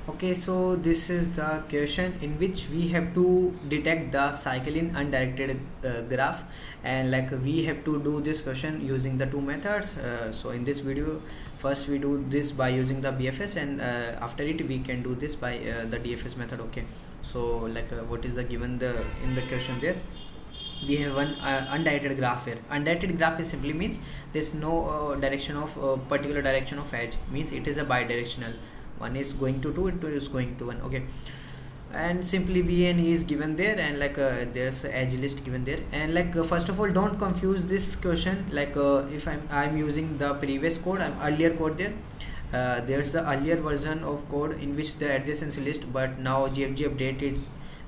Okay, so this is the question in which we have to detect the cycle in undirected graph, and like we have to do this question using the two methods. So in this video, first we do this by using the BFS, and after it we can do this by the DFS method. Okay, so like what is the given the in the question there? We have one undirected graph here. Undirected graph is simply means there's no direction of particular direction of edge, means it is a bidirectional. One is going to 2, and 2 is going to 1. Okay, and simply V and E is given there, and like there's edge list given there. And like first of all, don't confuse this question. Like if I'm using the previous code, I'm earlier code there. There's the earlier version of code in which the adjacency list, but now GFG updated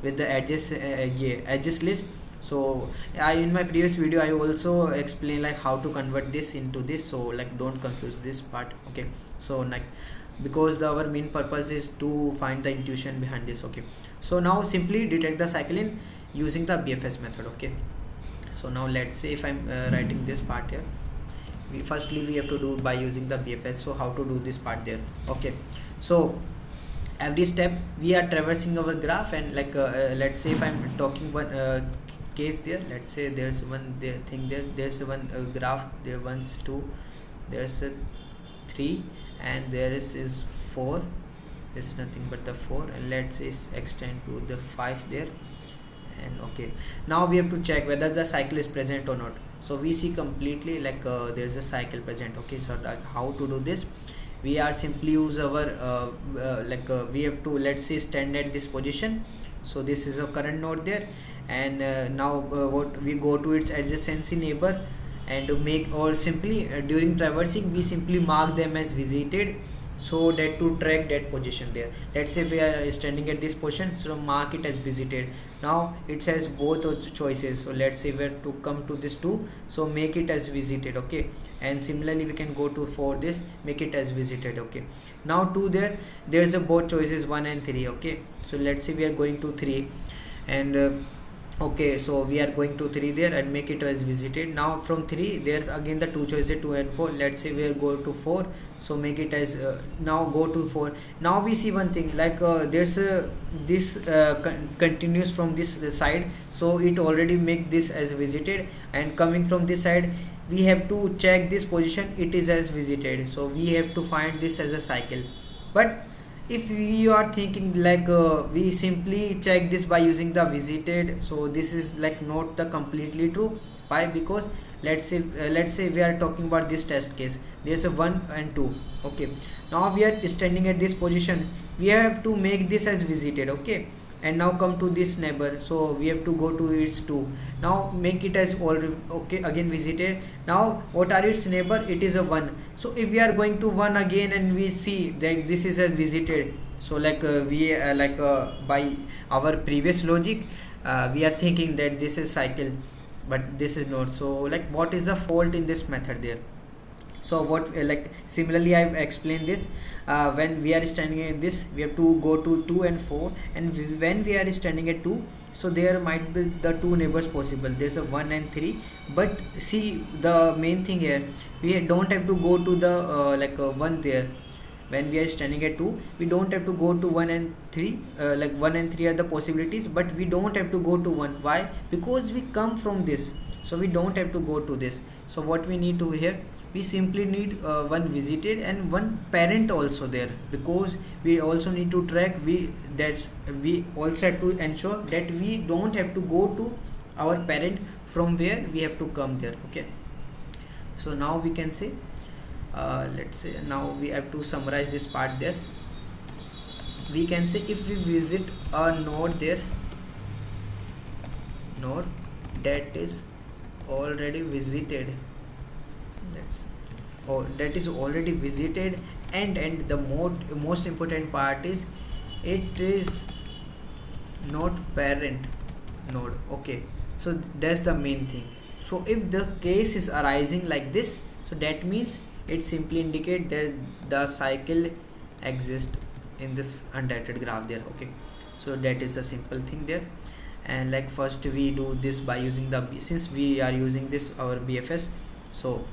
with the edges list. So in my previous video I also explained like how to convert this into this, so like don't confuse this part. Okay, so like because our main purpose is to find the intuition behind this. Okay, so now simply detect the cycle in using the BFS method. Okay, so now let's say if I'm writing this part here, firstly we have to do by using the BFS. So how to do this part there? Okay, so every step we are traversing our graph, and like let's say if I'm talking one case there, let's say there's one thing there, there's one graph there, 1 2, there's a 3, and there is 4, there's nothing but the 4, and let's say extend to the 5 there. And okay, now we have to check whether the cycle is present or not. So we see completely like there's a cycle present. Okay, so like how to do this? We are simply use our we have to, let's say, stand at this position. So this is a current node there, and now what we go to its adjacency neighbor, and to make, or simply during traversing we simply mark them as visited, so that to track that position there. Let's say we are standing at this position, so mark it as visited. Now it has both choices, so let's say we have to come to this 2, so make it as visited. Okay, and similarly we can go to 4, this, make it as visited. Okay, now 2 there's a both choices 1 and 3. Okay, so let's say we are going to 3, and okay, so we are going to 3 there and make it as visited. Now from 3 there's again the two choices 2 and 4. Let's say we are going to 4, so make it as now go to 4. Now we see one thing, like there's this continues from this side, so it already make this as visited, and coming from this side we have to check this position, it is as visited, so we have to find this as a cycle. But if you are thinking like we simply check this by using the visited, so this is like not the completely true. Why? Because let's say we are talking about this test case, there's a 1 and 2. Okay, now we are standing at this position, we have to make this as visited. Okay, and now come to this neighbor, so we have to go to its 2, now make it as already, okay, again visited. Now what are its neighbor? It is a 1. So if we are going to 1 again and we see that this is as visited, so like we by our previous logic we are thinking that this is cycle, but this is not. So like what is the fault in this method there? So what like similarly I've explained this, when we are standing at this, we have to go to 2 and 4, and when we are standing at 2, so there might be the 2 neighbors possible, there's a 1 and 3. But see, the main thing here, we don't have to go to the 1 there. When we are standing at 2, we don't have to go to 1 and 3, 1 and 3 are the possibilities, but we don't have to go to 1. Why? Because we come from this, so we don't have to go to this. So what we need to here, we simply need one visited and one parent also there, because we also need to track, we also have to ensure that we don't have to go to our parent from where we have to come there. Okay, so now we can say let's say now we have to summarize this part there. We can say if we visit a node there, node that is already visited, that is already visited, and the most important part is it is not parent node. Okay, so that's the main thing. So if the case is arising like this, so that means it simply indicate that the cycle exists in this undirected graph there. Okay, so that is the simple thing there. And like first we do this by using the since we are using this our BFS, so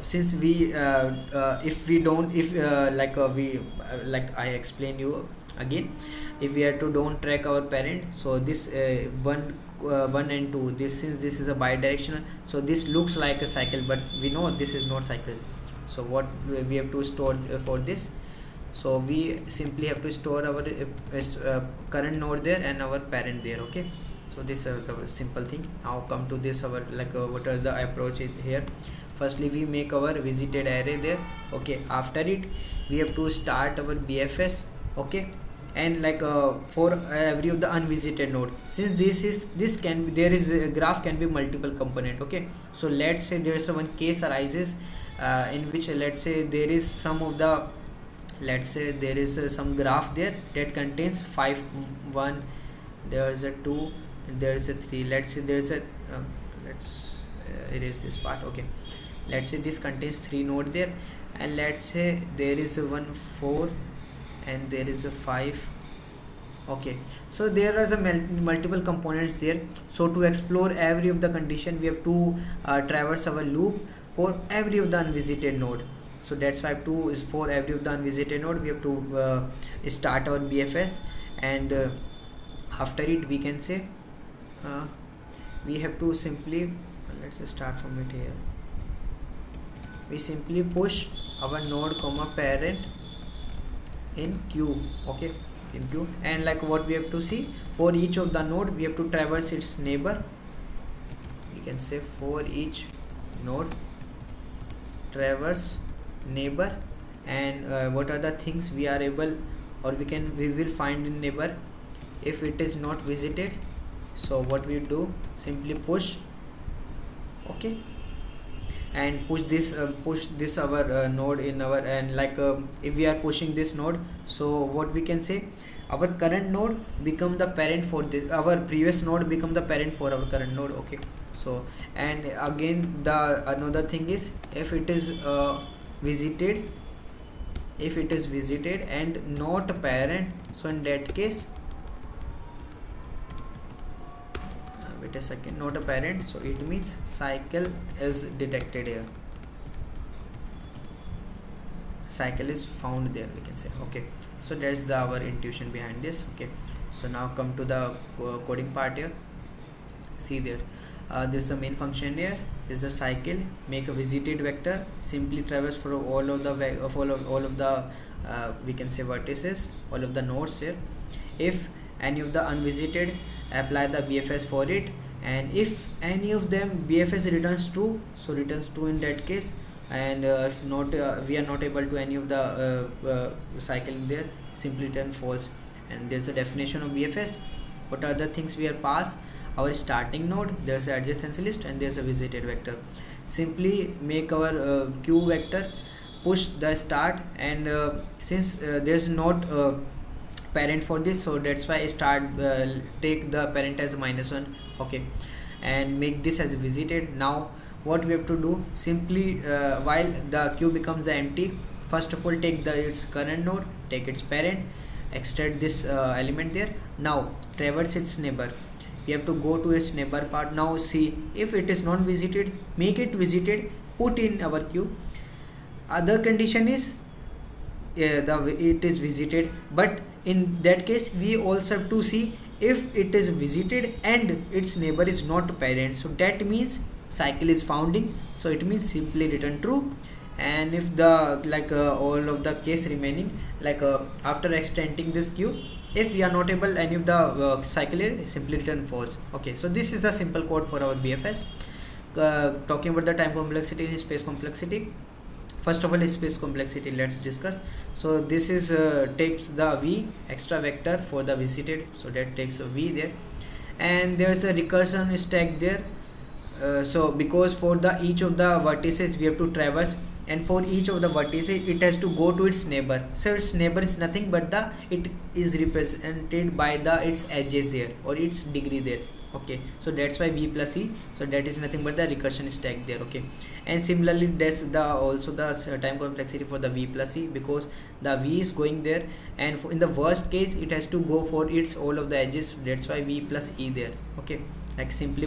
since we if we don't if we like I explain you again, if we are to don't track our parent, so this 1 and 2, this, since this is a bidirectional, so this looks like a cycle, but we know this is not cycle. So what we have to store for this, so we simply have to store our current node there and our parent there. Okay, so this is a simple thing. Now come to this, our what are the approach here. Firstly, we make our visited array there. Okay, after it we have to start our BFS. Okay, and for every of the unvisited node, since this can be, there is a graph can be multiple component. Okay, so let's say there is one case arises in which, let's say there is some of the, let's say there is some graph there that contains 5 1, there is a 2, there is a 3, let's say there is a let's erase this part. Okay, let's say this contains 3 node there, and let's say there is a 1 4 and there is a 5. Okay, so there are the multiple components there. So to explore every of the condition, we have to traverse our loop for every of the unvisited node. So that's why 2 is for every of the unvisited node. We have to start our BFS, and after it we can say we have to simply, let's start from it here. We simply push our node comma parent in queue. Okay, in queue, and like what we have to see, for each of the node we have to traverse its neighbor. We can say for each node traverse neighbor, and what are the things we are able, or we will find in neighbor if it is not visited. So what we do, simply push. Okay, and push this our node in our, and if we are pushing this node, so what we can say, our current node become the parent for this, our previous node become the parent for our current node. Okay, so and again the another thing is, if it is visited, if it is visited and not a parent, so in that case, wait a second, not a parent, so it means cycle is detected here, cycle is found there, we can say. Okay, so that's our intuition behind this. Okay, so now come to the coding part here. See there, this is the main function here. This is the cycle, make a visited vector, simply traverse for all of the all of the we can say vertices, all of the nodes here. If any of the unvisited, apply the BFS for it, and if any of them BFS returns true, so returns true in that case, and if not, we are not able to any of the cycle there, simply return false. And there's the definition of BFS. What are the things we are pass? Our starting node, there's an adjacency list, and there's a visited vector. Simply make our queue vector, push the start, and since there's not parent for this, so that's why I start take the parent as -1. Okay, and make this as visited. Now what we have to do, simply while the queue becomes empty, first of all take its current node, take its parent, extract this element there. Now traverse its neighbor, we have to go to its neighbor part. Now see, if it is not visited, make it visited, put in our queue. Other condition is it is visited, but in that case we also have to see if it is visited and its neighbor is not parent, so that means cycle is founding, so it means simply return true. And if the all of the case remaining, after extending this queue, if we are not able any of the cycle here, simply return false. Okay, so this is the simple code for our BFS. Talking about the time complexity and space complexity. First of all, space complexity, let's discuss. So this is takes the v extra vector for the visited, so that takes a v there, and there's a recursion stack there. So because for the each of the vertices we have to traverse, and for each of the vertices it has to go to its neighbor. So its neighbor is nothing but it is represented by its edges there, or its degree there. Okay, so that's why v plus e, so that is nothing but the recursion stack there. Okay, and similarly that's also the time complexity for the v plus e, because the v is going there, and in the worst case it has to go for its all of the edges, that's why v plus e there. Okay, like simply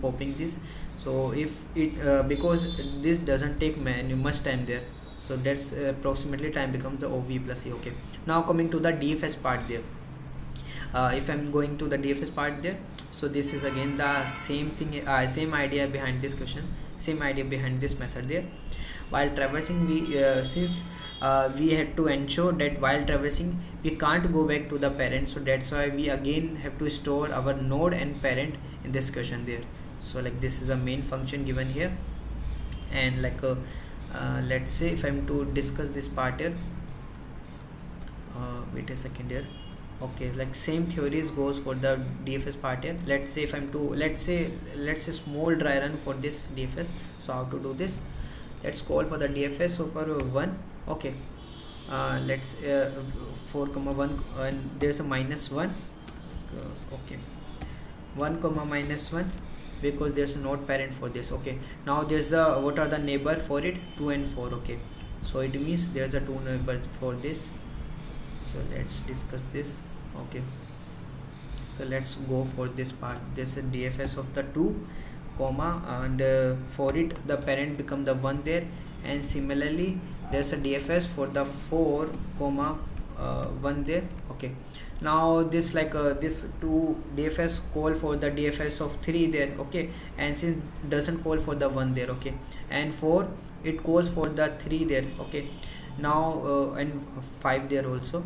popping this. So if it because this doesn't take much time there, so that's approximately time becomes the OV plus E. Okay, now coming to the DFS part there. If I'm going to the DFS part there, so this is again the same thing, same idea behind this question, same idea behind this method there. While traversing, we since we had to ensure that while traversing we can't go back to the parent, so that's why we again have to store our node and parent in this question there. So like this is a main function given here, and like let's say if I'm to discuss this part here, wait a second here. Okay, like same theories goes for the DFS part here. Let's say if I'm to let's say small dry run for this DFS. So how to do this? Let's call for the DFS. So for 1, okay, let's 4 comma 1, and there's a -1. Okay, 1 comma -1, because there's a node parent for this. Okay, now there's the what are the neighbor for it? 2 and 4. Okay, so it means there's a 2 neighbors for this. So let's discuss this. Okay, so let's go for this part. This is DFS of the 2 comma, and for it the parent become the 1 there, and similarly there's a DFS for the 4 comma 1 there. Okay, now this like this 2 DFS call for the DFS of 3 there. Okay, and since doesn't call for the 1 there. Okay, and 4 it calls for the 3 there. Okay, now and 5 there also.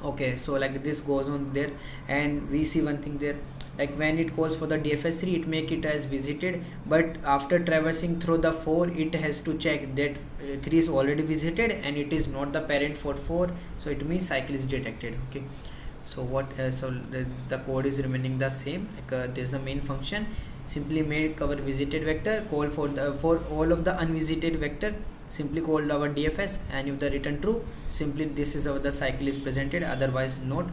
Okay, so like this goes on there, and we see one thing there, like when it calls for the DFS 3 it make it as visited, but after traversing through the 4 it has to check that 3 is already visited and it is not the parent for 4, so it means cycle is detected. Okay, so what so the code is remaining the same, like this is the main function. Simply make our visited vector, call for the for all of the unvisited vector, simply call our DFS, and if the return true, simply this is how the cycle is presented, otherwise not.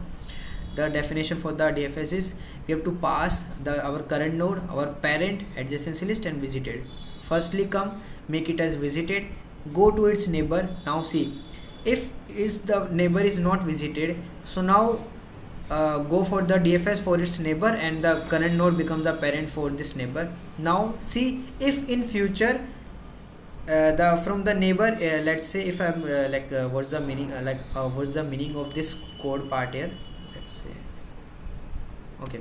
The definition for the DFS is we have to pass our current node, our parent, adjacency list, and visited. Firstly come, make it as visited, go to its neighbor. Now see, if the neighbor is not visited, so now go for the DFS for its neighbor, and the current node becomes the parent for this neighbor. Now see, if in future from the neighbor, let's say if I'm what's the meaning, what's the meaning of this code part here? Let's say, okay,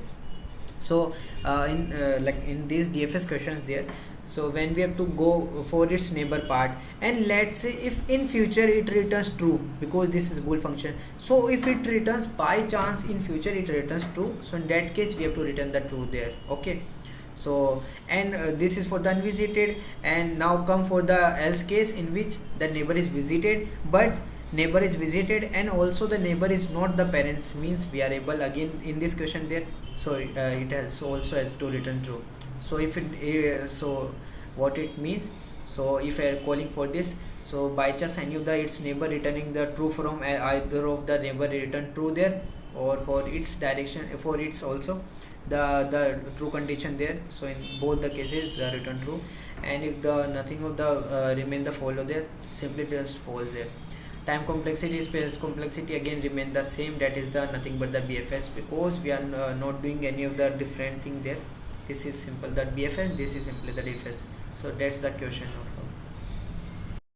so in these DFS questions there, so when we have to go for its neighbor part, and let's say if in future it returns true, because this is bool function, so if it returns by chance in future it returns true, so in that case we have to return the true there. Okay, so and this is for the unvisited, and now come for the else case in which the neighbor is visited, but neighbor is visited and also the neighbor is not the parents, means we are able again in this question there, so it also has to return true. So if it so what it means, so if I am calling for this, so by chance any of the its neighbor returning the true from either of the neighbor return true there, or for its direction for its also the true condition there, so in both the cases the return true, and if the nothing of the remain the follow there, simply just false there. Time complexity, space complexity again remain the same, that is the nothing but the BFS, because we are not doing any of the different thing there. This is simple the BFS, this is simply the DFS. So that's the question of